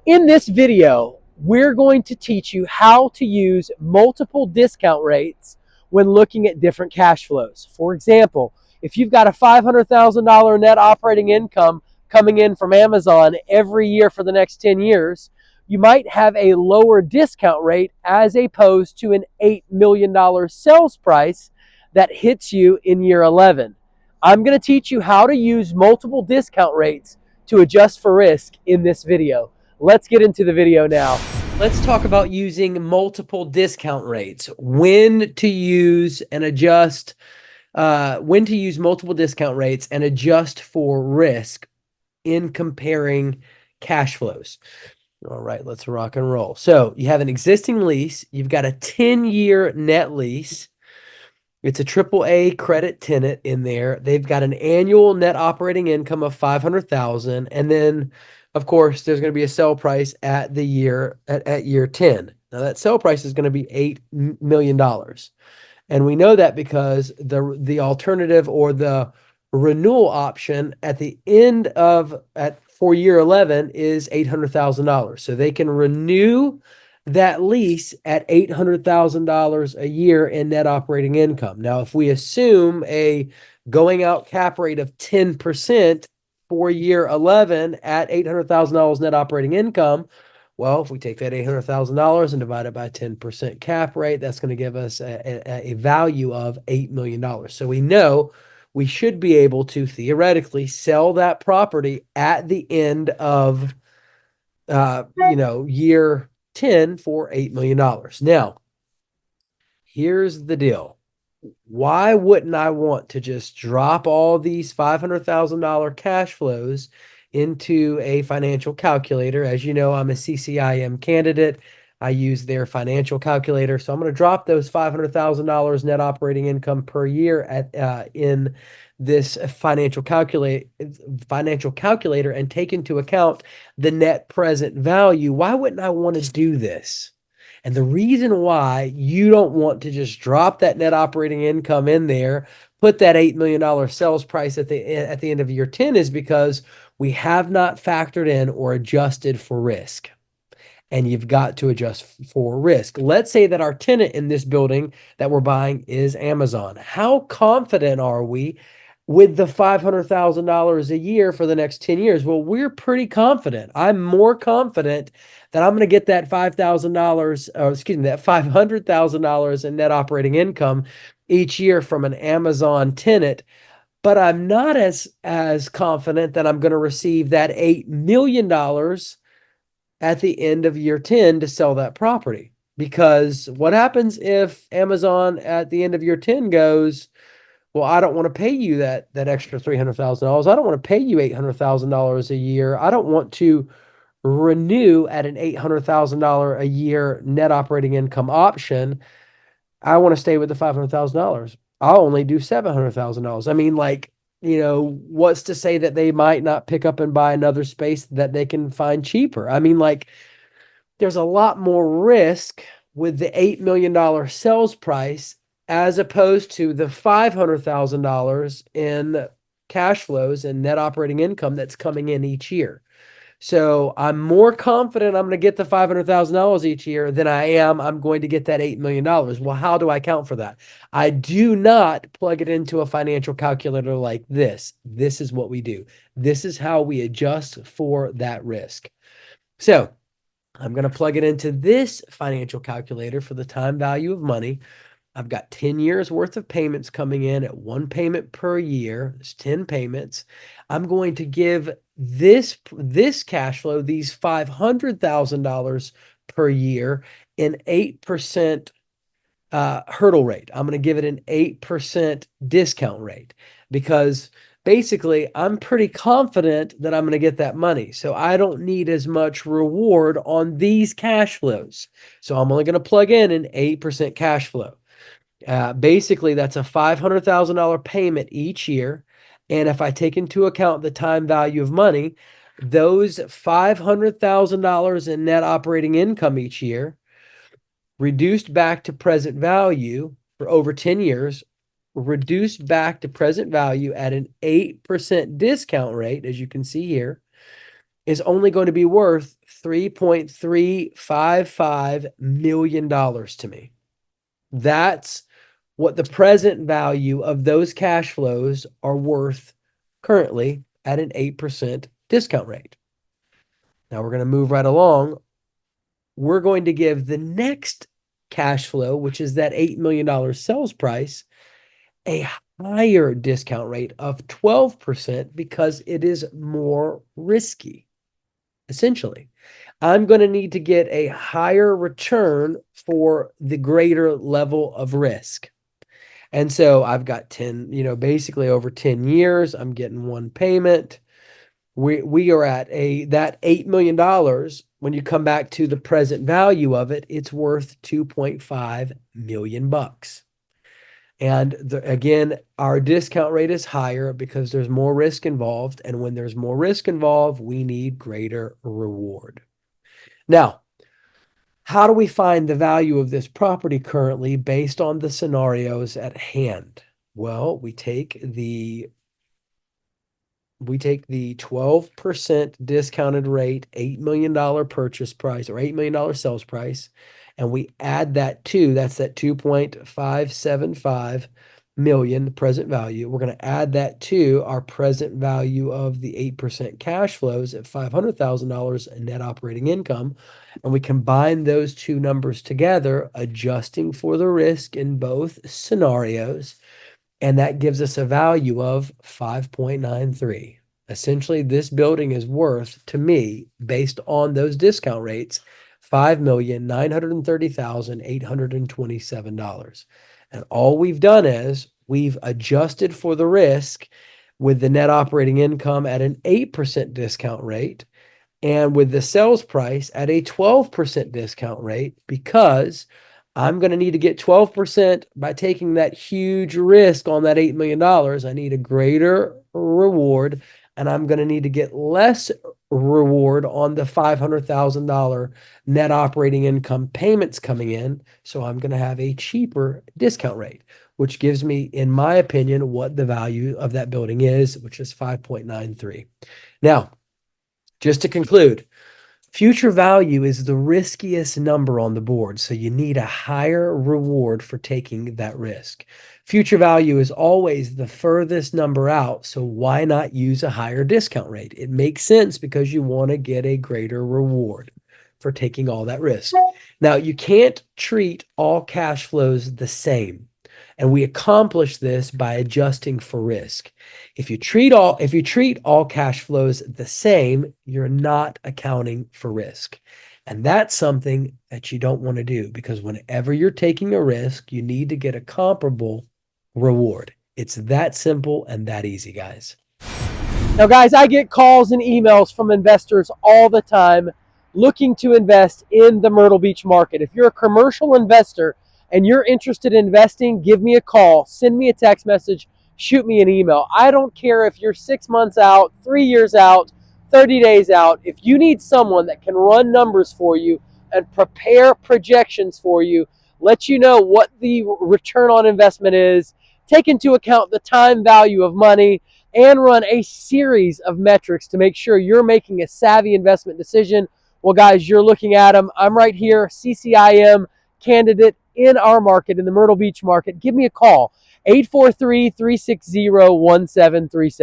In this video, we're going to teach you how to use multiple discount rates when looking at different cash flows. For example, if you've got a $500,000 net operating income coming in from Amazon every year for the next 10 years, you might have a lower discount rate as opposed to an $8 million sales price that hits you in year 11. I'm going to teach you how to use multiple discount rates to adjust for risk in this video. Let's get into the video now. Let's talk about using multiple discount rates, when to use and adjust, when to use multiple discount rates and adjust for risk in comparing cash flows. All right, let's rock and roll. So you have an existing lease. You've got a 10-year net lease. It's a AAA credit tenant in there. They've got an annual net operating income of $500,000, and then, of course, there's going to be a sell price at year 10. Now that sell price is going to be $8 million, and we know that because the alternative or the renewal option at the end of for year 11 is $800,000. So they can renew that lease at $800,000 a year in net operating income. Now, if we assume a going out cap rate of 10% for year 11 at $800,000 net operating income, well, if we take that $800,000 and divide it by 10% cap rate, that's going to give us a value of $8 million. So we know we should be able to theoretically sell that property at the end of, year 10 for $8 million. Now, here's the deal. Why wouldn't I want to just drop all these $500,000 cash flows into a financial calculator? As you know, I'm a CCIM candidate. I use their financial calculator. So I'm going to drop those $500,000 net operating income per year in this financial calculator and take into account the net present value. Why wouldn't I want to do this? And the reason why you don't want to just drop that net operating income in there, put that $8 million sales price at the end of year 10 is because we have not factored in or adjusted for risk. And you've got to adjust for risk. Let's say that our tenant in this building that we're buying is Amazon. How confident are we with the $500,000 a year for the next 10 years? Well, we're pretty confident. I'm more confident that I'm going to get that that $500,000 in net operating income each year from an Amazon tenant. But I'm not as confident that I'm going to receive that $8 million at the end of year 10 to sell that property. Because what happens if Amazon at the end of year 10 goes, well, I don't want to pay you that extra $300,000. I don't want to pay you $800,000 a year. I don't want to renew at an $800,000 a year net operating income option. I want to stay with the $500,000. I'll only do $700,000. I mean, what's to say that they might not pick up and buy another space that they can find cheaper? I mean, there's a lot more risk with the $8 million sales price as opposed to the $500,000 in cash flows and net operating income that's coming in each year. So I'm more confident I'm going to get the $500,000 each year than I'm going to get that $8 million. Well, how do I account for that? I do not plug it into a financial calculator like this. This is what we do. This is how we adjust for that risk. So I'm going to plug it into this financial calculator for the time value of money. I've got 10 years worth of payments coming in at one payment per year. It's 10 payments. I'm going to give this cash flow, these $500,000 per year, an 8% hurdle rate. I'm going to give it an 8% discount rate because basically I'm pretty confident that I'm going to get that money. So I don't need as much reward on these cash flows. So I'm only going to plug in an 8% cash flow. Basically, that's a $500,000 payment each year. And if I take into account the time value of money, those $500,000 in net operating income each year, reduced back to present value for over 10 years, reduced back to present value at an 8% discount rate, as you can see here, is only going to be worth $3.355 million to me. That's what the present value of those cash flows are worth currently at an 8% discount rate. Now we're going to move right along. We're going to give the next cash flow, which is that $8 million sales price, a higher discount rate of 12% because it is more risky. Essentially, I'm going to need to get a higher return for the greater level of risk. And so I've got 10, basically over 10 years, I'm getting one payment. We are at that $8 million. When you come back to the present value of it, it's worth 2.5 million bucks. And again, our discount rate is higher because there's more risk involved. And when there's more risk involved, we need greater reward. Now, how do we find the value of this property currently based on the scenarios at hand? Well, we take the 12% discounted rate, $8 million purchase price or $8 million sales price, and we add that's that 2.575 million present value. We're going to add that to our present value of the 8% cash flows at $500,000 in net operating income. And we combine those two numbers together, adjusting for the risk in both scenarios. And that gives us a value of 5.93. Essentially, this building is worth, to me, based on those discount rates, $5,930,827. And all we've done is we've adjusted for the risk with the net operating income at an 8% discount rate and with the sales price at a 12% discount rate, because I'm going to need to get 12% by taking that huge risk on that $8 million. I need a greater reward, and I'm going to need to get less reward on the $500,000 net operating income payments coming in. So I'm going to have a cheaper discount rate, which gives me, in my opinion, what the value of that building is, which is 5.93. Now, just to conclude, future value is the riskiest number on the board, so you need a higher reward for taking that risk. Future value is always the furthest number out, so why not use a higher discount rate? It makes sense because you want to get a greater reward for taking all that risk. Now, you can't treat all cash flows the same, and we accomplish this by adjusting for risk. If you treat all cash flows the same, you're not accounting for risk. And that's something that you don't want to do, because whenever you're taking a risk, you need to get a comparable reward. It's that simple and that easy, guys. Now, guys, I get calls and emails from investors all the time looking to invest in the Myrtle Beach market. If you're a commercial investor and you're interested in investing, give me a call, send me a text message, shoot me an email. I don't care if you're 6 months out, 3 years out, 30 days out. If you need someone that can run numbers for you and prepare projections for you, let you know what the return on investment is, take into account the time value of money, and run a series of metrics to make sure you're making a savvy investment decision, well, guys, you're looking at them. I'm right here, CCIM candidate in our market, in the Myrtle Beach market. Give me a call, 843-360-1737.